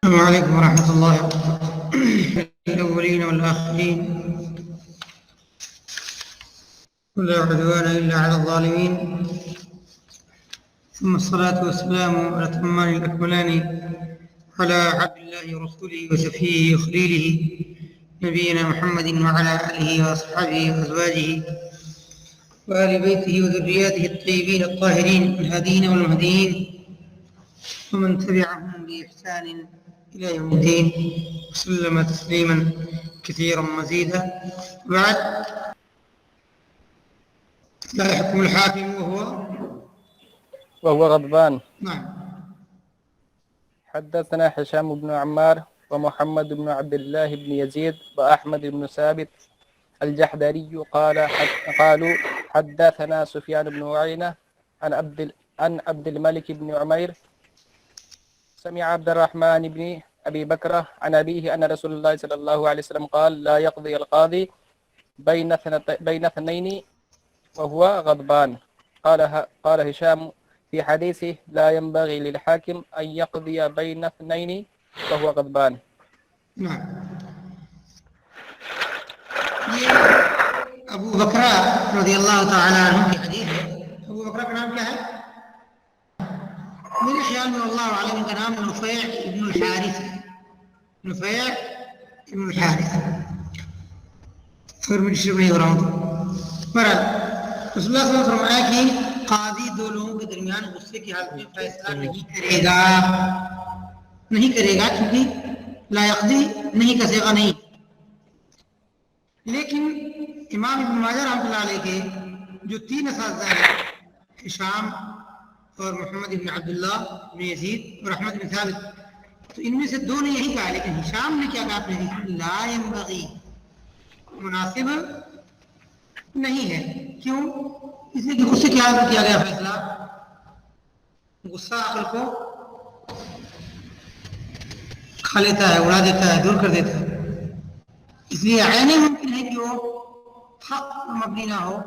السلام عليكم ورحمة الله وبركاته. الأولين والآخرين ولا عدوان إلا على الظالمين، ثم الصلاة والسلام على الأتمان الأكملان على عبد الله ورسوله وشفيه وخليله نبينا محمد وعلى آله وأصحابه وأزواجه وآل بيته وذرياته الطيبين الطاهرين الهادين والمهديين ومن تبعهم بإحسان إلى يوم الدين وسلم تسليما كثيرا مزيدا. بعد، لا يحكم الحاكم وهو غضبان. نعم. حدثنا هشام بن عمار ومحمد بن عبد الله بن يزيد وأحمد بن ثابت الجحدري قالوا حدثنا سفيان بن عيينة عن عبد الملك بن عمير سمع عبد الرحمن بن أبي بكر عن أبيه أن رسول الله صلى الله عليه وسلم قال لا يقضي القاضي بين اثنين وهو غضبان. قال هشام في حديثه لا ينبغي للحاكم أن يقضي بين اثنين وهو غضبان. نعم. ابو بکر رضی اللہ تعالی عنہ کی حدیث ہے. ابو بکر کا نام کیا ہے؟ میرے خیال میں اللہ عالم کا نام نفیع ابن الحارث ہے. نفیع ابن الحارث. اگر میں ڈسٹرب نہیں ہو رہا ہوں تو بہرحال رسول اللہ صلی اللہ علیہ وسلم فرمایا کہ قاضی دو لوگوں کے درمیان غصے کی حالت میں فیصلہ نہیں کرے گا کیونکہ لا یقضی نہیں کا صیغہ نہیں. لیکن امام ابن ماجہ رحمۃ اللہ علیہ کے جو تین اساتذہ ہیں، ہشام اور محمد بن عبداللہ بن یزید اور احمد بن ثابت، تو ان میں سے دو نے یہی کہا، لیکن ہشام نے کیا کہا اپنے حدیث میں لا ينبغی، مناسب نہیں ہے. کیوں؟ اس لیے کہ غصے کی حالت میں کیا گیا فیصلہ. غصہ عقل کو کھا لیتا ہے، اڑا دیتا ہے، دور کر دیتا ہے. اس لیے عینی ممکن ہے کہ وہ حق پر مبنی نہ ہو،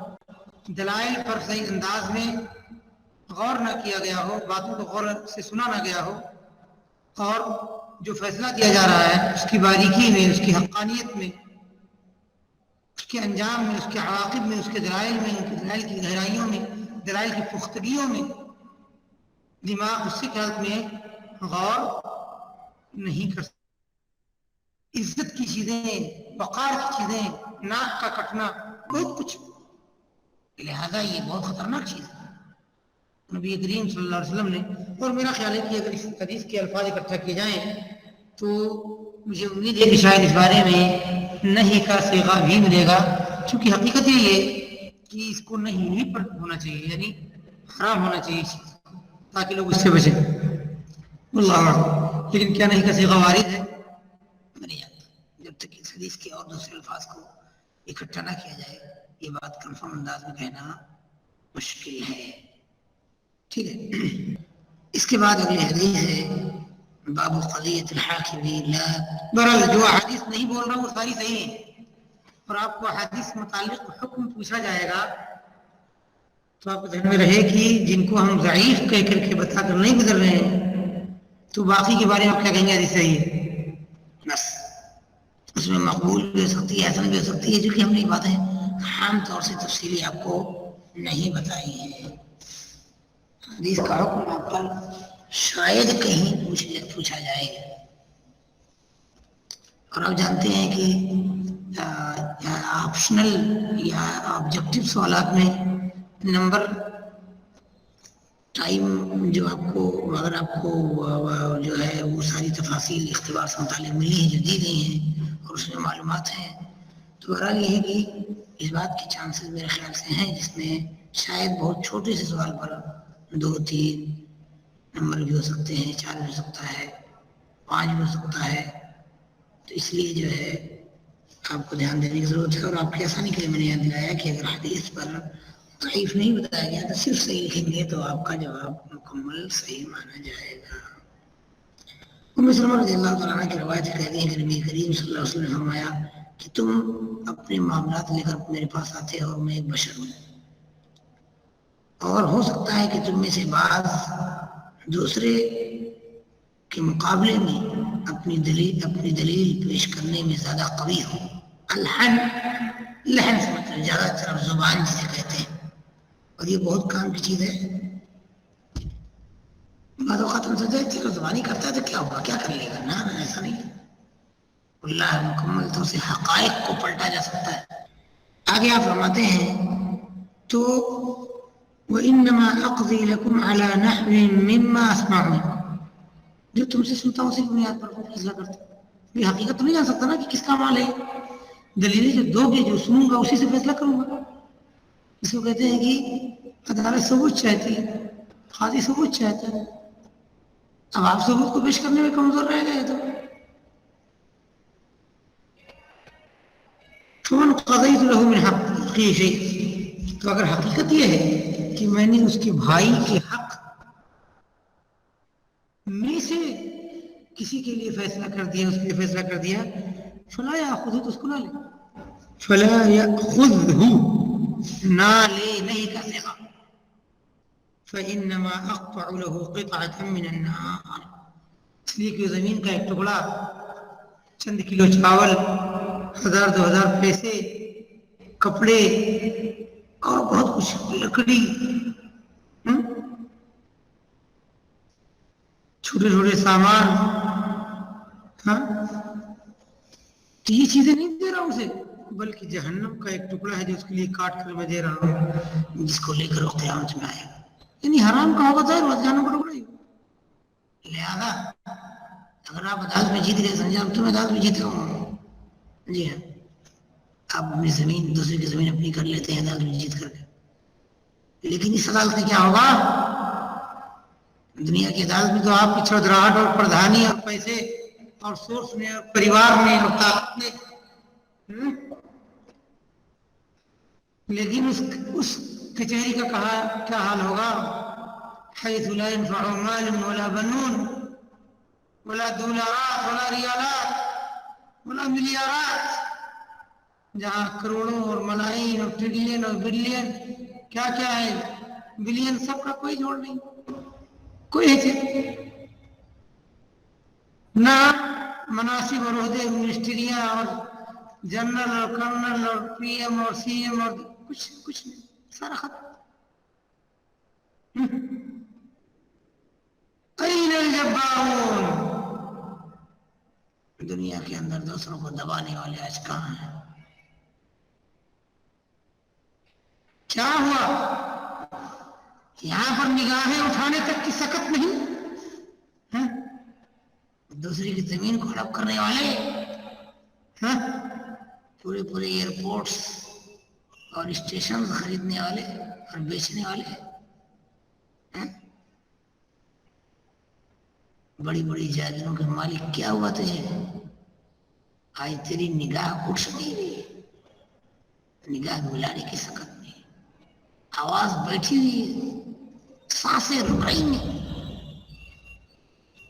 دلائل پر صحیح انداز میں غور نہ کیا گیا ہو، باتوں کو غور سے سنا نہ گیا ہو، اور جو فیصلہ دیا جا رہا ہے اس کی باریکی میں، اس کی حقانیت میں، اس کے انجام میں، اس کے عواقب میں، اس کے دلائل میں، ان کے دلائل کی گہرائیوں میں، دلائل کی پختگیوں میں دماغ اس کی حالت میں غور نہیں کر سکتا. عزت کی چیزیں، وقار کی چیزیں، ناک کا کٹنا، بہت کچھ. لہذا یہ بہت خطرناک چیز ہے. نبی کریم صلی اللہ علیہ وسلم نے، اور میرا خیال ہے کہ اگر اس حدیث کے الفاظ اکٹھا کیے جائیں تو مجھے امید ہے کہ شاید اس بارے میں نہیں کا صیغہ بھی ملے گا، چونکہ حقیقت یہ ہے کہ اس کو نہیں ہی پر ہونا چاہیے، یعنی حرام ہونا چاہیے چیز، تاکہ لوگ اس سے بچیں. اللہ اعلم. لیکن کیا نہیں کا صیغہ وارد ہے؟ نہیں آتا. جب تک اس حدیث کے اور دوسرے الفاظ کو اکٹھا نہ کیا جائے یہ بات کنفرم انداز میں کہنا مشکل ہے. ٹھیک ہے. اس کے بعد اگلی حدیث ہے باب قضیۃ الحاکم لا. بہرحال جو حدیث نہیں بول رہا ہوں وہ ساری صحیح ہے، اور آپ کو حدیث متعلق حکم پوچھا جائے گا تو آپ کو ذہن میں رہے کہ جن کو ہم ضعیف کہہ کر کے بتا کر نہیں گزر رہے ہیں تو باقی کے بارے میں آپ کیا کہیں گے؟ حدیث صحیح ہے بس. اس میں مقبول بھی ہو سکتی ہے، حسن بھی ہو سکتی ہے، جو کہ ہم نے باتیں عام طور سے تفصیلی آپ کو نہیں بتائی ہیں. حدیث کا حکم آپ پر شاید کہیں پوچھا جائے. اور آپ جانتے ہیں کہ آپشنل یا آبجیکٹو سوالات میں نمبر ٹائم جو آپ کو، اگر آپ کو جو ہے وہ ساری تفاصیل اختبار سے متعلق ملی ہیں جو دی گئی ہیں اور اس میں معلومات ہیں، تو بہرحال یہ ہے کہ اس بات کے چانسز میرے خیال سے ہیں جس میں شاید بہت چھوٹے سے سوال پر 2-3 نمبر بھی ہو سکتے ہیں، 4 بھی ہو سکتا ہے، 5 بھی ہو سکتا ہے. تو اس لیے جو ہے آپ کو دھیان دینے کی ضرورت ہے. اور آپ کی آسانی کے لیے میں نے یاد دلایا کہ اگر حدیث پر ضعیف نہیں بتایا گیا تو صرف صحیح لکھیں گے تو آپ کا جواب مکمل صحیح مانا جائے گا. ام سلمہ رضی اللہ تعالیٰ عنہ کی روایت کہتی ہیں کہ نبی کریم صلی اللہ علیہ وسلم نے فرمایا کہ تم اپنے معاملات لے کر میرے پاس آتے ہو، میں ایک بشر ہوں، اور ہو سکتا ہے کہ تم میں سے بعض دوسرے کے مقابلے میں اپنی دلیل پیش کرنے میں زیادہ قوی ہو. الحن، لحن سے مطلب زیادہ طرف زبان جسے کہتے ہیں، اور یہ بہت کام کی چیز ہے. بعض اوقات ہم سمجھتے ہیں کہ زبانی کرتا ہے تو کیا ہوگا، کیا کر لے گا. نہ ایسا نہیں، اللہ مکمل طور سے حقائق کو پلٹا جا سکتا ہے. آگے آپ فرماتے ہیں تو وَإِنَّمَا أَقْضِي لَكُمْ عَلَى نَحْوٍ مِّمَّا أَسْمَعُ، جو تم سے سنتا ہوں اسی کی بنیاد پر فیصلہ کرتا ہوں. یہ حقیقت تو نہیں جان سکتا نا کہ کس کا مال ہے. دلیلیں جو دو گے، جو سنوں گا اسی سے فیصلہ کروں گا. اس کو کہتے ہیں کہ عدالت ثبوت چاہتی ہے، قاضی ثبوت چاہتا ہے. اب آپ ثبوت کو پیش کرنے میں کمزور رہ گئے تو فمن قضیت له من حقه شیء، تو اگر حقیقت یہ ہے کہ میں نے اس کے بھائی کے حق میں سے کسی کے لیے فیصلہ کر دیا، اس کے لیے فیصلہ کر دیا، فلا یاخذہ، تو اس کو نہ لے. فلا یاخذہ، نہ لے، نہیں کرنے کا. فانما اقطع له قطعة من النار، اس لیے کہ زمین کا ایک ٹکڑا، چند کلو چاول، 1000-2000 پیسے، کپڑے اور بہت کچھ، لکڑی، چھوٹے چھوٹے سامان، ہاں، تو یہ چیزیں نہیں دے رہا ہوں اسے، بلکہ جہنم کا ایک ٹکڑا ہے جو اس کے لیے کاٹ کر میں دے رہا ہوں، جس کو لے کر وہ قیامت میں آئے گا. یعنی حرام کا ہوگا ظاہر ہوا جہنم کا ٹکڑا ہی. لہذا اگر آپ عدالت میں جیت گئے، سمجھا تم عدالت میں جیت گئے، جی ہاں، آپ اپنی زمین دوسرے کی زمین اپنی کر لیتے ہیں عدالت میں جیت کر کے. لیکن اس عدالت میں کیا ہوگا؟ دنیا کی عدالت میں تو آپ کی چودراہٹ اور پردھانی اور پیسے اور سورس میں اور پریوار میں اور طاقت میں، لیکن اس کچہری کا کیا حال ہوگا؟ حیث لا ينفع مال ولا بنون ولا دولارات ولا ریالات ولا ملیارات، جہاں کروڑوں اور ملائی اور ٹریلین اور بلین، کیا کیا ہے، بلین، سب کا کوئی جوڑ نہیں، کوئی حیثیت نہ. مناصب اور عہدے، منسٹریاں اور جنرل اور کرنل اور پی ایم اور سی ایم اور کچھ نہیں، سارا ختم. این الجبارون، دنیا کے اندر دوسروں کو دبانے والے آج کہاں ہیں؟ کیا ہوا؟ یہاں پر نگاہیں اٹھانے تک کی سکت نہیں. دوسری کی زمین کو ہڑپ کرنے والے، پورے ایئرپورٹس اور اسٹیشن خریدنے والے اور بیچنے والے، بڑی بڑی جائیدادوں کے مالک. کیا ہوا تجھے؟ آج تیری نگاہ اٹھ نہیں رہی، نگاہ ملانے کی سکت نہیں، آواز بیٹھی ہوئی ہے، سانسیں رک رہی نہیں.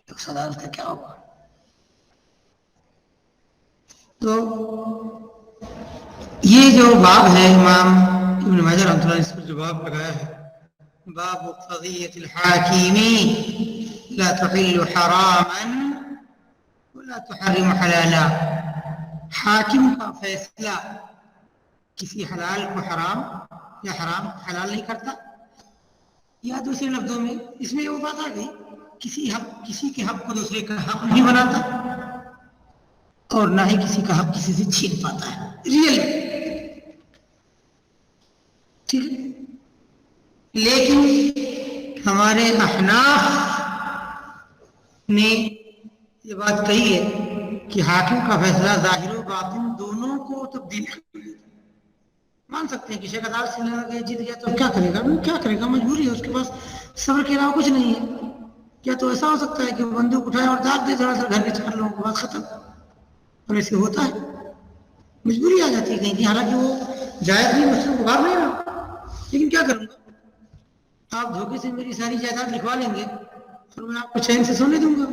تو صدارت کا کیا ہوگا؟ تو یہ جو باب ہے، امام ابن ماجہ رحمۃ اللہ نے اس پر جو باب لگایا ہے، باب قضیۃ الحاکم لا تحل حراما ولا تحرم حلالا، حاکم کا فیصلہ کسی حلال کو حرام یا حرام کو حلال نہیں کرتا. یا دوسرے لفظوں میں اس میں وہ بات آ گئی، کسی کے حق کو دوسرے کا حق نہیں بناتا، اور نہ ہی کسی کا حق کسی سے چھین پاتا ہے. ریئل ٹھیک ہے. لیکن ہمارے احناف نے یہ بات کہی ہے کہ حاکم کا فیصلہ ظاہر و باطن دونوں کو تبدیل کر دیتا. مان سکتے ہیں کہ شیخ عدالت سے لڑ گیا، جیت گیا تو کیا کرے گا؟ کیا کرے گا؟ مجبوری ہے، اس کے پاس صبر کے علاوہ کچھ نہیں ہے. کیا تو ایسا ہو سکتا ہے کہ وہ بندوق اٹھائے اور داغ دے ذرا سا گھر کے 4 لوگوں کے بعد ختم؟ اور ایسے ہوتا ہے، مجبوری آ جاتی ہے کہیں، حالانکہ وہ جائز نہیں، مسلم کو باہر نہیں رہا، لیکن کیا کروں گا؟ آپ دھوکے سے میری ساری جائیداد لکھوا لیں گے اور میں آپ کو چین سے سونے دوں گا.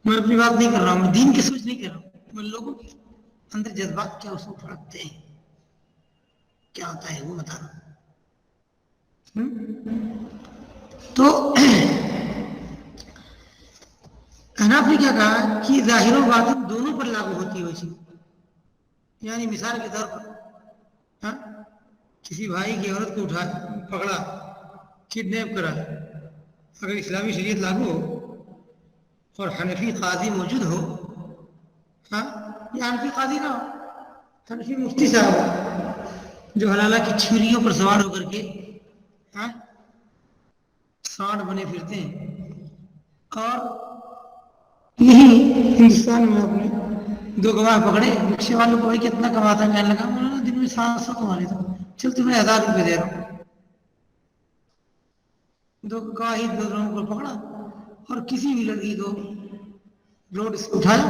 میں اپنی بات نہیں کر رہا ہوں، میں دین کی سوچ نہیں کر رہا ہوں، میں لوگوں کے اندر جذبات کیا اصول پھڑکتے ہیں، کیا ہوتا ہے وہ بتا رہا ہوں. تو احناف نے کیا کہا کہ ظاہر و باطن دونوں پر لاگو ہوتی ہے وہ چیز. یعنی مثال کے طور پر کسی بھائی کی عورت کو اٹھا پکڑا, کڈنیپ کرا, اگر اسلامی شریعت لاگو ہو اور حنفی قاضی موجود ہو, یا حنفی قاضی نہ ہو, حنفی مفتی صاحب جو حلالہ کی چھریوں پر سوار ہو کر کے سانڈ بنے پھرتے ہیں, اور یہی ہندوستان میں اپنے 2 گواہ پکڑے, رکشے والوں کو بھائی کتنا کماتا ہے, کہنے لگا انہوں نے دن میں 700 کما لیتا, چل تمہیں 1000 روپے دے رہا ہوں. 2 گواہی 2 لوگوں کو پکڑا اور کسی بھی لڑکی کو روڈ سے اٹھایا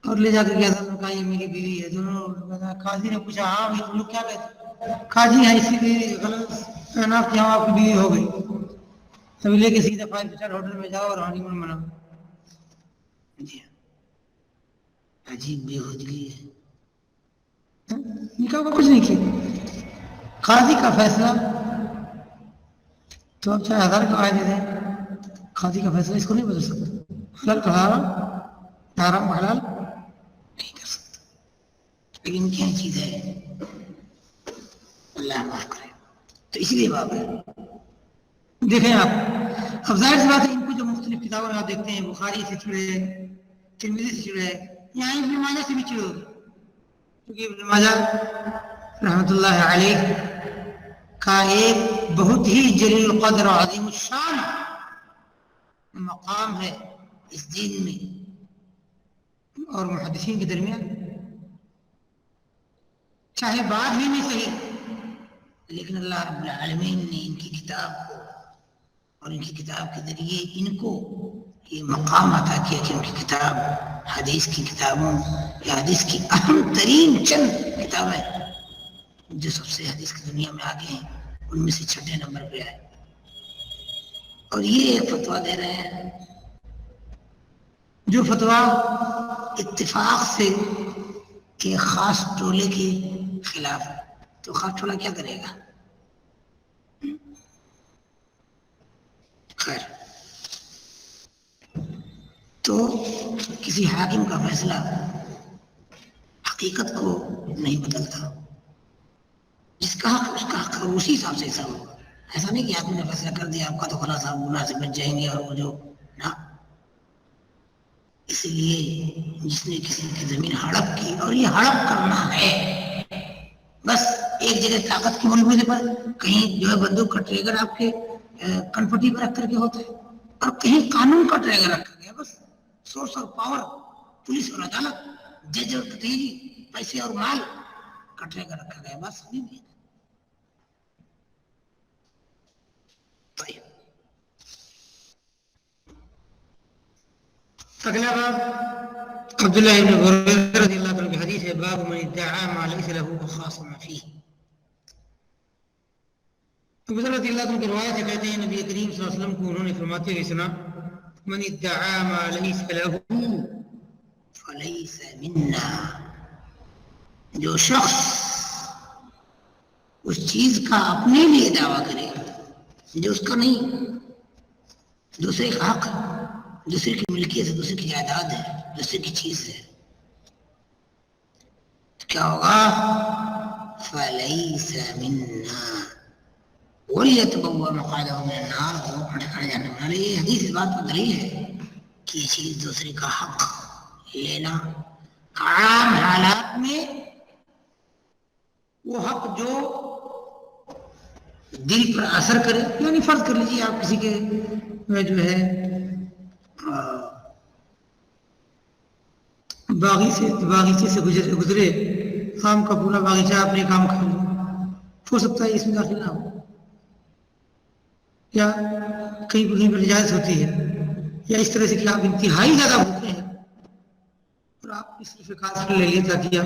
اور لے جا کر کے عدالت میں کہا یہ میری بیوی ہے. دونوں قاضی نے پوچھا ہاں یہ تم لوگ کیا کہتے ہیں؟ قاضی ہے اسی لیے غلط احناف کے ہاں آپ کی بیوی ہو گئی, ابھی لے کے سیدھا 5 اسٹار ہوٹل میں جاؤ اور ہانی مون مناؤ. جی عجیب بے حوصلگی ہے, نکاح کا کچھ نہیں کیا. قاضی کا فیصلہ تو اب چاہے 1000 کا دے دیں, قاضی کا فیصلہ اس کو نہیں بدل سکتا. حلال کا حرام, حرام کا حلال نہیں کر سکتا. لیکن کیا چیز ہے, اللہ معاف کرے. تو اس لیے بات ہے, دیکھیں آپ اب ظاہر سی بات ہے ان کو جو مختلف کتابوں میں آپ دیکھتے ہیں, بخاری سے چھڑے, ترمذی سے چھڑے, یہاں ابن ماجہ سے بھی چھڑے ہوگی, کیونکہ ابن ماجہ رحمۃ اللہ علیہ کا ایک بہت ہی جلیل القدر و عظیم الشان مقام ہے اس دین میں اور محدثین کے درمیان. چاہے بعد ہی میں صحیح, لیکن اللہ رب العالمین نے ان کی کتاب کو اور ان کی کتاب کے ذریعے ان کو یہ مقام عطا کیا کہ ان کی کتاب حدیث کی کتابوں یا حدیث کی اہم ترین چند کتابیں جو سب سے حدیث کی دنیا میں آگے ہیں ان میں سے 6 نمبر پہ آئے. اور یہ ایک فتویٰ دے رہے ہیں جو فتویٰ اتفاق سے کہ خاص ٹولے کے خلاف ہے. تو خاص ٹولہ کیا کرے گا؟ خیر, تو کسی حاکم کا فیصلہ حقیقت کو نہیں بدلتا. جس کا حق اس کا حق اسی حساب سے حساب ہوگا. ایسا نہیں کہ آدمی نے فیصلہ کر دیا آپ کا تو خلاص آپ گناہ سے بچ جائیں گے اور وہ جو نہ. اس لیے جس نے کسی کی زمین ہڑپ کی, اور یہ ہڑپ کرنا ہے بس ایک جگہ طاقت کے ملبوسے پر, کہیں جو ہے بندوق کا ٹریگر آپ کے کنپٹی پر رکھ کر کے ہوتا ہے, اور کہیں قانون کا ٹریگر رکھا گیا. بس سورس اور پاور, پولیس اور عدالت, جج اور کچہری, پیسے اور مال کا ٹریگر رکھا گیا. بس ابھی بھی اگلا باب عبداللہ ابن بريدة رضی اللہ عنہ کی حدیث ہے, باب من ادعى ما ليس له وخاصم فيه. ابو ذر رضی اللہ عنہ کی روایت ہے, کہتے ہیں نبی کریم صلی اللہ علیہ وسلم کو انہوں نے فرماتے ہوئے سنا, من ادعى ما ليس له فليس منا. جو شخص اس چیز کا اپنے لیے دعویٰ کرے جو اس کا نہیں, دوسرے کا حق, دوسرے کی ملکیت ہے, دوسرے کی جائیداد ہے, دوسرے کی چیز ہے, تو کیا ہوگا؟ فَلَيْسَ مِنَّا وَلْيَتَبَوَّأْ مَقْعَدَهُ مِنَ النَّارِ. وہ اپنے ٹھکانے جہنم بنا لے. یہ حدیث اس بات پر دلیل ہے کہ یہ چیز دوسرے کا حق لینا عام حالات میں, وہ حق جو دل پر اثر کرے, یعنی فرض کر لیجیے آپ کسی کے جو ہے باغیچے سے گزرے, آم کا پورا باغیچہ آپ نے کام کر لیا, ہو سکتا ہے اس میں داخل نہ ہو, یا کہیں پر اجازت ہوتی ہے, یا اس طرح سے کہ آپ انتہائی زیادہ بھوکے ہیں اور آپ اس طرح خاص لے لیتا کیا,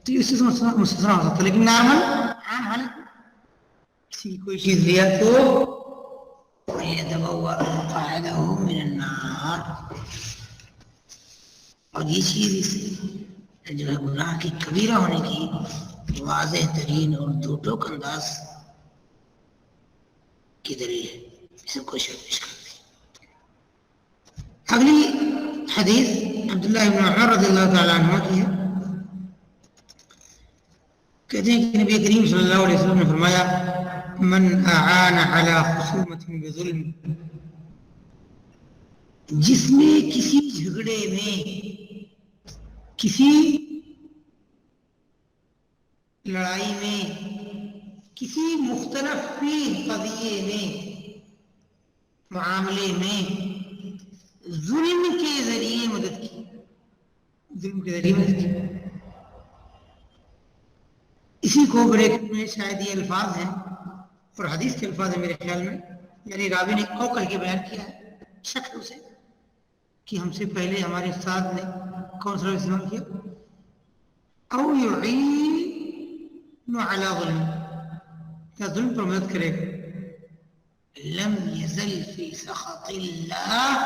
تو اس سے مستثنا ہو سکتا. لیکن نارمل عام حالت کسی کوئی چیز لیا تو يتبوأ مقعده من النار. اور یہ چیز جو ہے گناہ کی کبیرہ ہونے کی واضح ترین اور دو ٹوک انداز کی دلیل ہے, اس میں کوئی شک نہیں. حدیث عبداللہ بن عمر رضی اللہ تعالیٰ عنہ کی ہے. کہتے ہیں کہ نبی کریم صلی اللہ علیہ وسلم نے فرمایا من اعان علی خصومت بظلم، جس نے کسی جھگڑے میں، کسی لڑائی میں، کسی مختلف فی قضیے میں، معاملے میں ظلم کے ذریعے مدد کی، ظلم کے ذریعے مدد کی. اسی کو بریکٹ میں شاید یہ الفاظ ہیں اور حدیث کے الفاظ ہیں میرے خیال میں، یعنی راوی نے او کہہ کے بیان کیا ہے شک سے کہ ہم سے پہلے ہمارے استاد نے کون سا استعمال کیا، او یعین علی ظلم، یا ظلم پر مدد کرے گا. لم يزل في سخط الله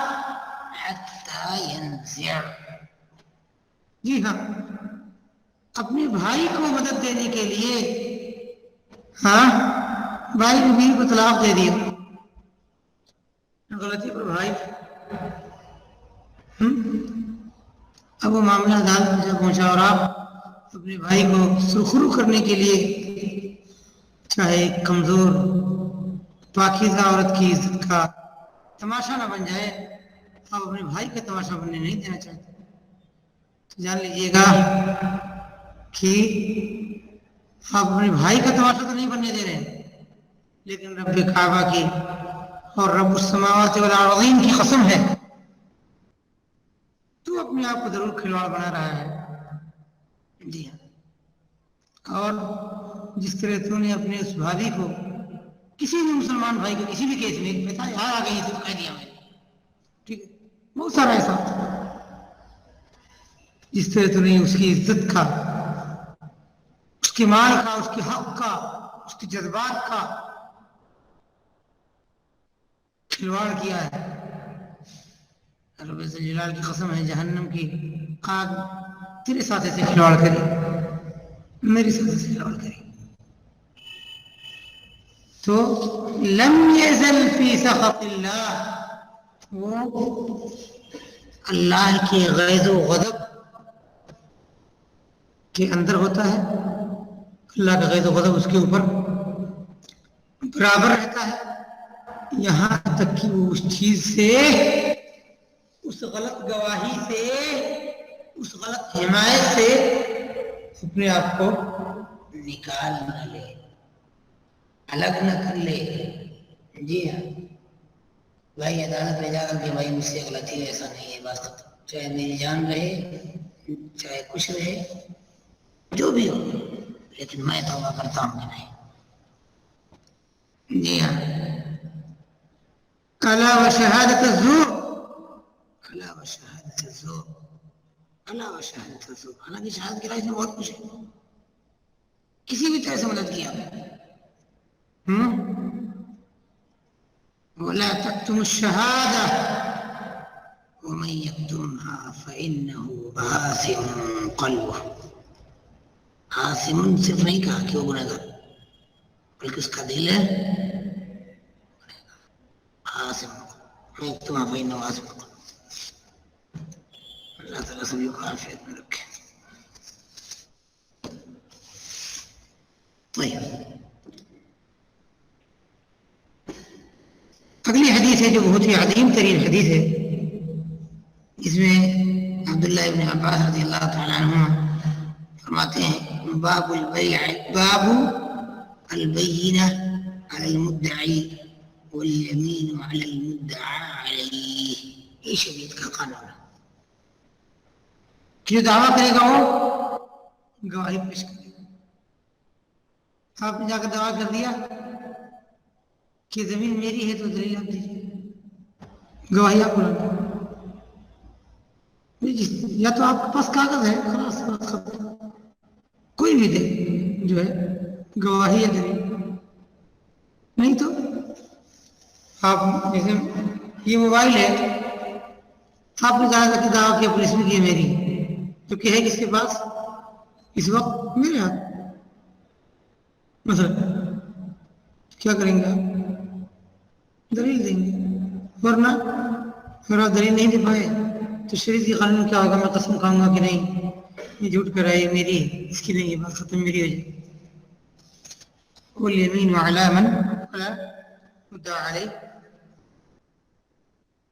حتى ينزع. جی ہاں، اپنے بھائی کو مدد دینے کے لیے، ہاں بھائی نے بیوی کو طلاق دے دیا، غلطی پر بھائی، اب وہ معاملہ عدالت میں جب پہنچا اور آپ اپنے بھائی کو سرخرو کرنے کے لیے، چاہے ایک کمزور پاکیزہ عورت کی عزت کا تماشا نہ بن جائے، آپ اپنے بھائی کا تماشا بننے نہیں دینا چاہتے. تو جان لیجیے گا کہ آپ اپنے بھائی کا تماشا تو نہیں بننے دے رہے ہیں، لیکن رب کعبہ کی اور رب السماوات والارضین کی قسم ہے تو اپنے آپ کو ضرور کھلواڑ بنا رہا ہے. جی ہاں، اور جس طرح تو نے اپنے اس بھائی کو، کسی بھی مسلمان بھائی کو کسی بھی کیس میں پتا یہاں آ گئی تو کہہ دیا میں نے، ٹھیک ہے، بہت سارا ایسا، جس طرح تو نے اس کی عزت کا، اس کے مال کا، اس کے حق کا، اس کے جذبات کا کھلواڑ کیا ہے. رب جلال کی قسم ہے جہنم کی آگ تیرے ساتھ ایسے کھلواڑ کری، میری ساتھ ایسے کھلواڑ کری. تو لم یزل فی سخط اللہ، وہ اللہ کے غیظ و غضب کے اندر ہوتا ہے. اللہ کا غیظ و غضب اس کے اوپر برابر رہتا ہے، یہاں تک کہ وہ اس چیز سے، اس غلط گواہی سے، اس غلط حمایت سے اپنے آپ کو نکال نہ لے، الگ نہ کر لے. جی ہاں، بھائی عدالت میں جا کر کے بھائی مجھ سے غلطی ہے، ایسا نہیں ہے، بات ختم، چاہے میری جان رہے، چاہے کچھ رہے، جو بھی ہو، لیکن میں توبہ کرتا ہوں کہ نہیں. جی ہاں، الا وشہادۃ الزور، الا وشہادۃ الزور، الا وشہادۃ الزور. حالانکہ شہادت کے رائے میں بہت کچھ ہے، کسی بھی طرح سے مدد کیا. ولا تكتموا الشهادة ومن يكتمها فإنه آثم قلبه. آثم صرف نہیں کہا کہ وہ گنہگار، بلکہ اس کا دل ہے آثم. من يكتمها فإنه آثم قلبه. اللہ تعالیٰ سبھی کو عافیت میں رکھے. طيب، اگلی حدیث ہے جو بہت ہی عظیم ترین حدیث ہے، اس میں عبداللہ ابن عباس رضی اللہ تعالیٰ عنہ فرماتے ہیں باب البیع، باب البینہ علی المدعی والیمین علی المدعا علیہ. یہ شریعت کا قانون ہے کہ جو دعویٰ کرے گا وہ گواہی پیش کرے گا. آپ نے جا کر دعویٰ کر دیا کہ زمین میری ہے تو دلیل آپ دیجیے، گواہی آپ بلانا، یا تو آپ کے پاس کاغذ ہے، خلاص بات ختم، کوئی بھی دے جو ہے گواہی یا دلیل. نہیں تو آپ جیسے یہ موبائل ہے، آپ نے کہا کہ دعویٰ کیا پولیس میں کی میری، تو کہ ہے کس کے پاس اس وقت؟ میرے ہاتھ. مثلا کیا کریں گے آپ؟ دلیل دیں گے، ورنہ اگر آپ دلیل نہیں دے پائے تو شریعت کی قانون کیا ہوگا؟ میں قسم کھاؤں گا کہ نہیں یہ جھوٹ کر رہا ہے، یہ میری ہے، اس کی نہیں، یہ بات ختم، میری ہو جائے. والیمین علی من مدعا علیہ.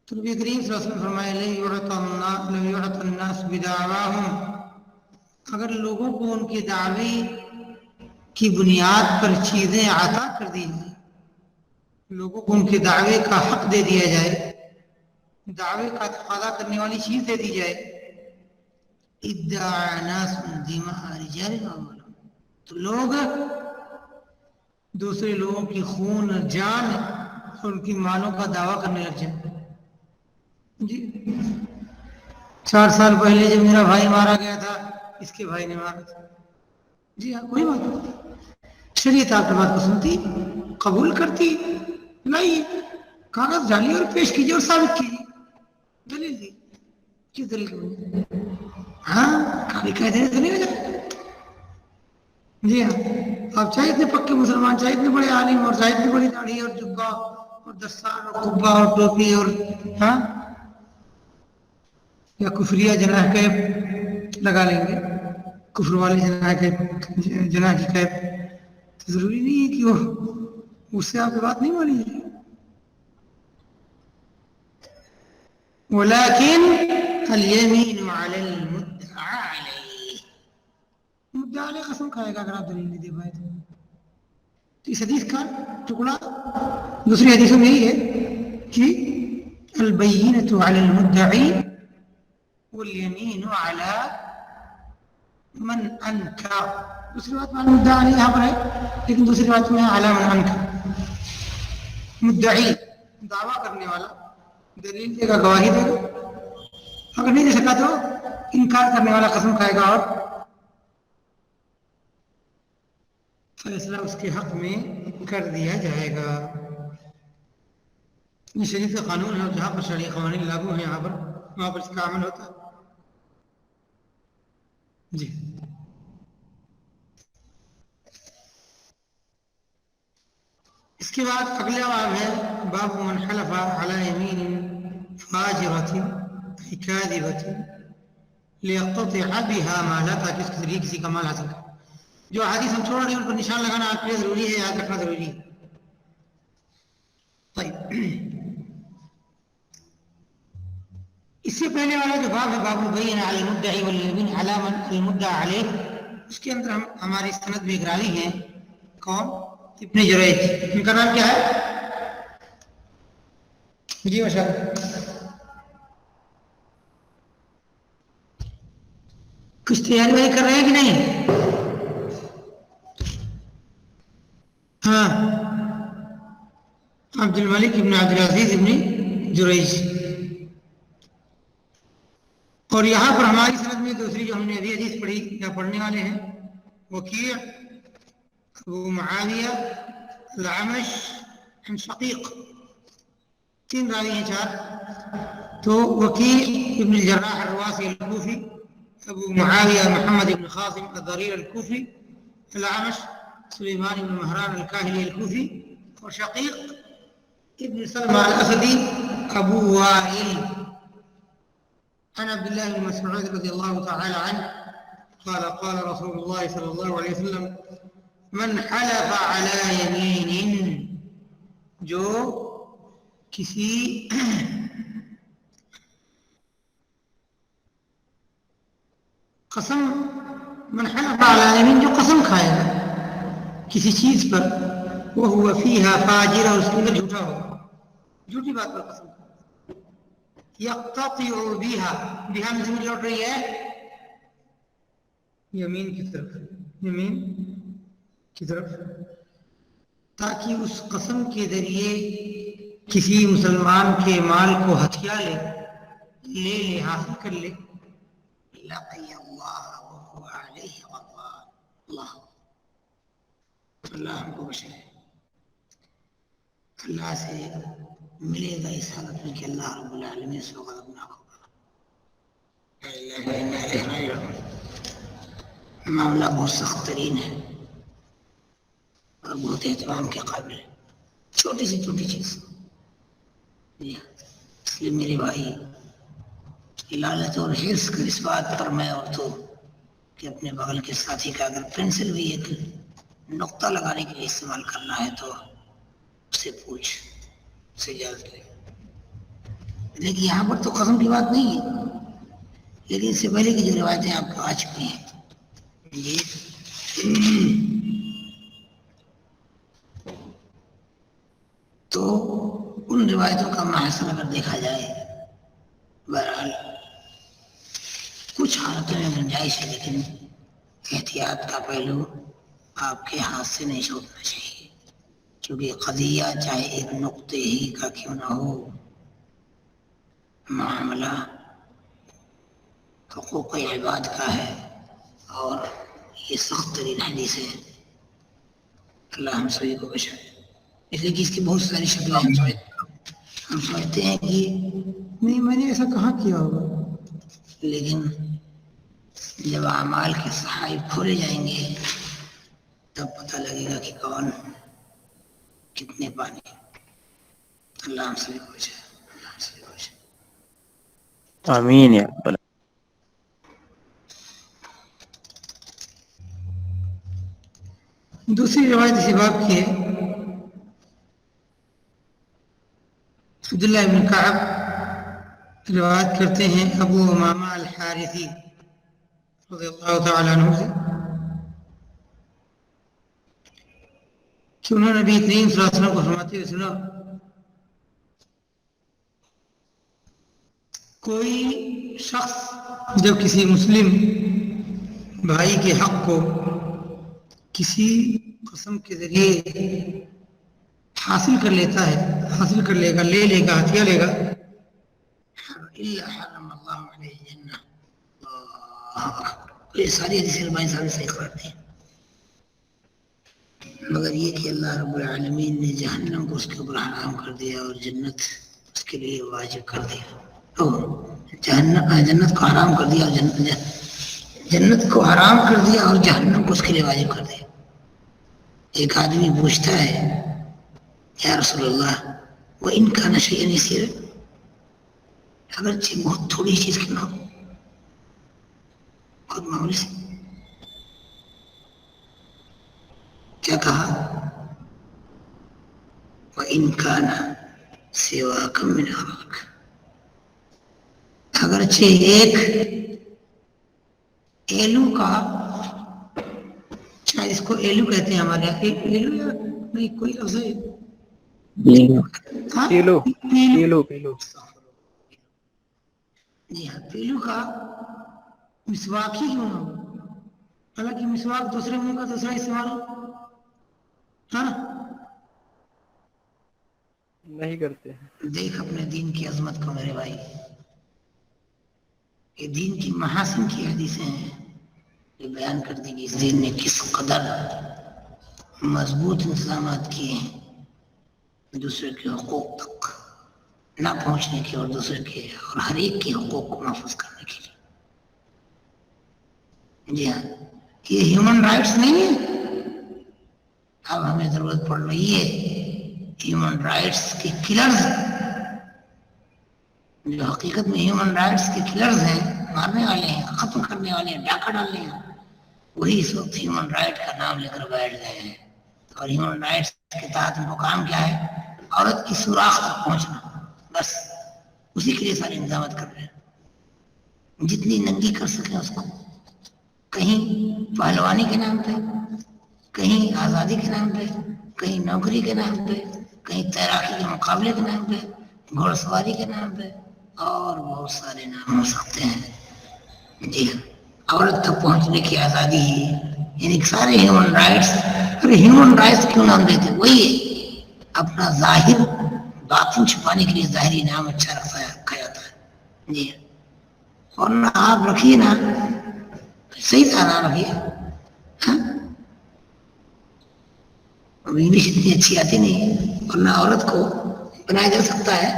تو نبی کریم صلی اللہ علیہ وسلم فرمائے لن یعطى الناس بدعواہم، اگر لوگوں کو ان کے دعوے کی بنیاد پر چیزیں عطا کر دی جائیں، لوگوں کو ان کے دعوے کا حق دے دیا جائے، دعوے کا تقاضا کرنے والی چیز دے دی جائے، ادعى ناس دماء رجال واموالهم، تو لوگ دوسرے لوگوں کی خون اور جان اور ان کی مالوں کا دعویٰ کرنے لگ جائیں. جی 4 سال پہلے جب میرا بھائی مارا گیا تھا اس کے بھائی نے مارا تھا. جی ہاں، کوئی بات نہیں، شریعت آپ کی بات کو سنتی، قبول کرتی، نہیں کاغذ ڈالیے اور پیش کیجیے اور ثابت کیجیے، دلیل دی. کس دلیل کی بنیاد؟ ہاں کھالی کہہ دینے سے نہیں ہو جائے. جی ہاں، آپ چاہے اتنے پکے مسلمان، چاہے اتنے بڑے عالم، اور چاہے اتنی بڑی داڑھی اور جبہ اور دستار اور قبہ اور ٹوپی اور ہاں یا کفریہ جناح کیپ لگا لیں گے، کفر والی جناح کی کیپ، تو ضروری نہیں ہے کہ وہ اس سے آپ کی بات نہیں مانی جائے. ولیکن الیمین علی المدعا علیہ، مدعا علیہ قسم کھائے گا اگر آپ دلیل نہیں دے پائے تو اس حدیث کا ٹکڑا دوسری حدیثوں میں یہی ہے کہ البینۃ علی المدعی والیمین علی من انکر. دوسری بات میں مدعا علیہ یہاں پر ہے، لیکن دوسری بات میں علی من انکر. مدعی دعویٰ کرنے والا دلیل دے گا، گواہی دے گا، اگر نہیں دے سکا تو انکار کرنے والا قسم کھائے گا اور فیصلہ اس کے حق میں کر دیا جائے گا. یہ شریعت کا قانون ہے، اور جہاں پر شرعی قوانین لاگو ہیں وہاں پر اس کا عمل ہوتا ہے. جی اس کے بعد اگلا باب ہے باب من حلف علی یمین فاجرۃ کاذبۃ لیقتطع بها مالا، تاکہ اس کے ذریعے کسی کا مال حاصل کرے. جو حدیث ہم چھوڑ رہے ہیں ان پر نشان لگانا آپ کے لیے ضروری ہے، یاد رکھنا ضروری ہے. طيب اس سے پہلے والا جو باب ہے باب البین علی المدعی والیمین علی من المدعى علیہ، اس کے اندر ہماری سند میں ایک راوی ہیں، کون؟ ابن جریج. ان کا نام کیا ہے؟ جی ماشاءاللہ کچھ تیاری وائی کر رہے ہیں کہ نہیں؟ ہاں عبد الملک ابن عبد العزیز ابن جریج. اور یہاں پر ہماری سند میں دوسری جو ہم نے ابھی حدیث پڑھی یا پڑھنے والے ہیں، وکیع، ابو معاویہ، العمش، عن شقیق، 3 راوی ہیں 4. تو وکیع ابن الجراح الرواسی الکوفی، ابو معاویہ محمد ابن خاصم الضریر الکوفی، العمش سلیمان ابن مہران الکاہلی الکوفی، اور شقیق ابن سلمہ الاسدی ابو وائل. عن عبد الله بن مسعود رضي الله تعالى عنه قال قال رسول الله صلى الله عليه وسلم من حلف على يمين، جو کسی قسم، من حلف على يمين جو قسم کھائے گا کسی چیز پر، وهو فيها فاجر، اور اس کے اندر جھوٹا ہوگا، جھوٹی بات پر قسم، یقتطع بها، بها میں ضمیر لوٹ رہی ہے یمین کی طرف، یمین کی طرف، تاکہ اس قسم کے ذریعے کسی مسلمان کے مال کو ہتھیا لے حاصل کر لے. لقی اللہ وهو علیہ غضبان. اللہ ہم کو بخشے، اللہ سے ملے گا اس حالت میں کہ اللہ رب العالمین سے غضب نہ ہوگا. معاملہ بہت سخت ترین ہے اور بہت اہتمام کے قابل ہے، چھوٹی سی چھوٹی چیز. اس لیے میرے بھائی لالچ اور حرص کر اس بات پر میں اور تو کہ اپنے بغل کے ساتھی کا اگر پینسل بھی ایک نقطہ لگانے کے لیے استعمال کرنا ہے تو اسے پوچھ، اسے اجازت لے. لیکن یہاں پر تو قسم کی بات نہیں ہے، لیکن اس سے پہلے کی جو روایتیں آپ کو آ چکی ہیں یہ تو ان روایتوں کا محاصرہ اگر دیکھا جائے، بہرحال کچھ حالتوں میں گنجائش ہے، لیکن احتیاط کا پہلو آپ کے ہاتھ سے نہیں چھوڑنا چاہیے، کیونکہ قضیہ چاہے ایک نقطے ہی کا کیوں نہ ہو، معاملہ حقوق عباد کا ہے اور یہ سخت ترین حدیث ہے. اللہ ہم سبھی کو بچائے. اس لیے کہ اس کی بہت ساری شکلیں ہم سمجھتے ہیں کہ نہیں میں نے ایسا کہاں کیا ہوگا، لیکن جب اعمال کے صحائف کھولے جائیں گے تب پتہ لگے گا کہ کون کتنے پانی. اللہ ہم سبھی کو بچائے. اللہ ہم سبھی کو بچائے. آمین یا رب العالمین. دوسری روایت اسی باب کی ہے. عبداللہ بن کعب روایت کرتے ہیں ابو امامہ الحارثی رضی اللہ تعالیٰ عنہ سے کہ انہوں نے نبی کریم صلی اللہ علیہ وسلم کو فرماتے ہوئے سنا، کوئی شخص جب کسی مسلم بھائی کے حق کو کسی قسم کے ذریعے حاصل کر لیتا ہے، حاصل کر لے گا، لے لے گا، ہتھیا لے گا، الا حرم اللہ علیہ الجنہ. یہ ساری حدیثیں علماء صاحب صحیح کرتے ہیں، مگر یہ کہ اللہ رب العالمین نے جہنم کو اس کے اوپر حرام کر دیا اور جنت اس کے لیے واجب کر دیا. جنت کو حرام کر دیا اور جنت کو حرام کر دیا اور جہنم کو اس کے لیے واجب کر دیا. ایک آدمی پوچھتا ہے یا رسول اللہ وہ ان کا نشہ نصیر، اگرچہ بہت تھوڑی چیز کیوں نہ ہو، بہت معمولی سے. کیا کہا؟ وَإِنْ كَانَ سِوَاكَ مِنْ أَرَاكَ، اگرچہ ایک ایلو کا، شاید اس کو ایلو کہتے ہیں ہمارے یہاں، ایلو یا نہیں کوئی لفظ ہے پیلو پیلو پیلو. جی ہاں، پیلو کا مسواک ہی کیوں نہ ہو، حالانکہ مسواک دوسرے منہ کا دوسرا استعمال ہاں نہیں کرتے ہیں. دیکھ اپنے دین کی عظمت کو میرے بھائی، یہ دین کی محاسن کی حدیثیں ہیں جو بیان کر دی کہ اس دین نے کس قدر مضبوط انتظامات کیے ہیں دوسرے کے حقوق تک نہ پہنچنے کے اور دوسرے کے اور ہر ایک کے حقوق کو محفوظ کرنے کے لیے. جی ہاں، یہ ہیومن رائٹس نہیں ہے. اب ہمیں ضرورت پڑ رہی ہے ہیومن رائٹس کے کلرز، جو حقیقت میں ہیومن رائٹس کے کلرز ہیں، مارنے والے ہیں، ختم کرنے والے ہیں، ڈاکہ ڈالنے ہیں، وہی اس وقت ہیومن رائٹ کا نام لے کر بیٹھ گئے ہیں. اور ہیومن رائٹس کے تحت ان کو کام کیا ہے؟ عورت کی سوراخ تک پہنچنا، بس اسی کے لیے سارے انتظامات کر رہے ہیں. جتنی ننگی کر سکیں اس کو، کہیں پہلوانی کے نام پہ، کہیں آزادی کے نام پہ، کہیں نوکری کے نام پہ، کہیں تیراکی کے مقابلے کے نام پہ، گھوڑ سواری کے نام پہ، اور بہت سارے نام ہو سکتے ہیں. جی ہاں، عورت تک پہنچنے کی آزادی ہی، یعنی سارے ہیومن رائٹس. ارے ہیومن رائٹس کیوں نام دیتے؟ وہی ہے اپنا ظاہر باطن چھپانے کے لیے ظاہری نام اچھا رکھا جاتا ہے. جی ہاں، اور نہ آپ رکھیے نا صحیح طرح نام رکھیے. ہاں انگلش اتنی اچھی آتی نہیں، ورنہ عورت کو بنایا جا سکتا ہے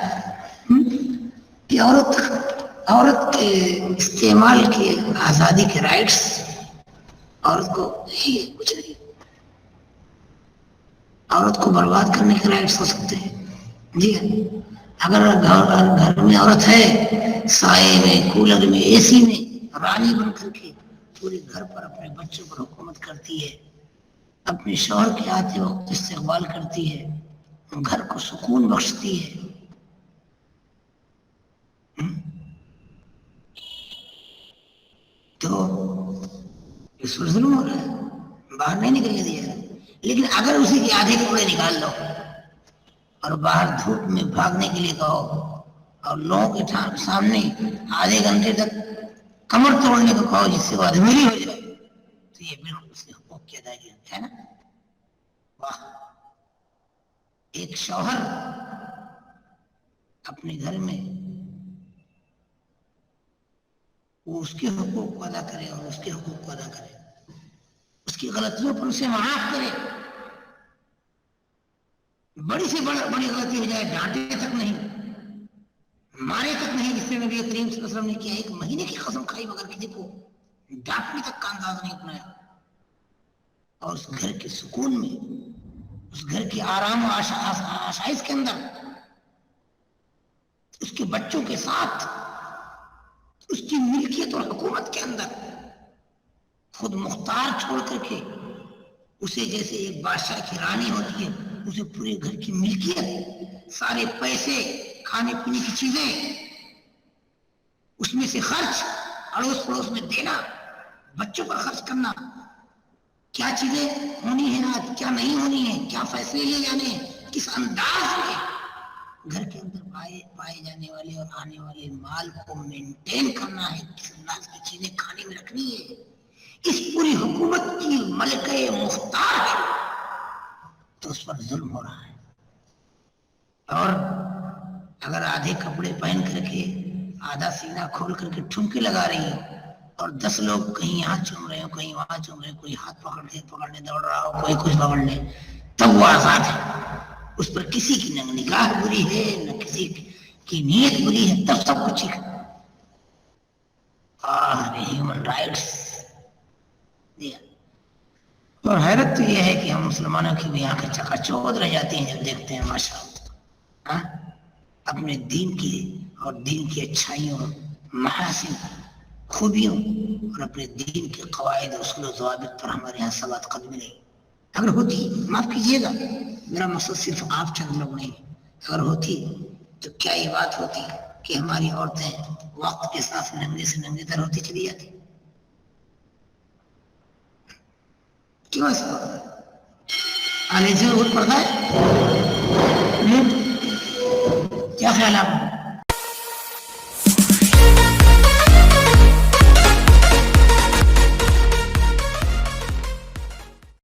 کہ عورت کے استعمال کی آزادی کے رائٹس، عورت کو نہیں ہے کچھ نہیں. عورت کو برباد کرنے کے رائٹس ہو سکتے ہیں. جی ہاں، اگر گھر میں عورت ہے سائے میں، کولر میں، اے سی میں رانی بن کر کے پورے گھر پر اپنے بچوں پر حکومت کرتی ہے، اپنے شوہر کے آتے وقت استقبال کرتی ہے، گھر کو سکون بخشتی ہے، تو اس پر ظلم ہو رہا ہے، باہر نہیں نکلنے دیا ہے۔ لیکن اگر اسی کے آدھے کپڑے نکال لو اور باہر دھوپ میں بھاگنے کے لیے کہو اور لوگوں کے سامنے آدھے گھنٹے تک کمر توڑنے کو کہو جس سے وہ ادھوری ہو جائے، تو یہ بالکل اس کے حقوق کی ادائیگی ہے نا۔ واہ، ایک شوہر اپنے گھر میں وہ اس کے حقوق کو ادا کرے اور اس کے حقوق کو ادا کرے، اس کی غلطیوں پر اسے معاف کرے، بڑی سے بڑی غلطی ہو جائے ڈانٹے تک نہیں، مارے تک نہیں، جس سے نبی کریم صلی اللہ علیہ وسلم نے کیا، 1 مہینے کی قسم کھائی مگر کسی کو ڈانٹنے تک کا انداز نہیں اپنایا، اور اس گھر کے سکون میں، اس گھر کے آرام و آشائش کے اندر، اس کے بچوں کے ساتھ، اس کی ملکیت اور حکومت کے اندر خود مختار چھوڑ کر کے اسے جیسے ایک بادشاہ کی رانی ہوتی ہے، اسے پورے گھر کی ملکیت، سارے پیسے، کھانے پینے کی چیزیں، اس میں سے خرچ اڑوس پڑوس میں دینا، بچوں پر خرچ کرنا، کیا چیزیں ہونی ہیں آج، کیا نہیں ہونی ہے، کیا فیصلے لیے جانے ہیں، کس انداز میں گھر کے اندر پائے جانے والے اور آنے والے مال کو مینٹین کرنا ہے، کس انداز کی چیزیں کھانے میں رکھنی ہے، اس پوری حکومت کی ملکہ مختار ہے، تو اس پر ظلم ہو رہا ہے۔ اور اگر آدھے کپڑے پہن کر کے آدھا سینہ کھول کر کے ٹھمکے لگا رہی ہو اور 10 لوگ کہیں یہاں چوم رہے ہو، کہیں وہاں چوم رہے ہو، کوئی ہاتھ پکڑنے دوڑ رہا ہو، کوئی کچھ پکڑ لے، تب وہ آزاد ہے، اس پر کسی کی نہ نگاہ بری ہے نہ کسی کی نیت بری ہے، تب سب کچھ ہے۔ ہیومن رائٹس، اور حیرت تو یہ ہے کہ ہم مسلمانوں کی بھی آنکھیں چکا چوندھ رہ جاتی ہیں جب دیکھتے ہیں ماشاءاللہ اپنے دین کی اور دین کی اچھائیوں، محاسن، خوبیوں اور اپنے دین کے قواعد اصول و ضوابط پر ہمارے یہاں ثبات قدمی نہیں۔ اگر ہوتی، معاف کیجیے گا میرا مقصد صرف آپ چند لوگ نہیں، اگر ہوتی تو کیا یہ بات ہوتی کہ ہماری عورتیں وقت کے ساتھ ننگے سے ننگے تر ہوتی چلی جاتی؟ کیوں ایسا ہوتا ہے؟ آلیزی اور پردہ ہے؟ کیا خیال آپ؟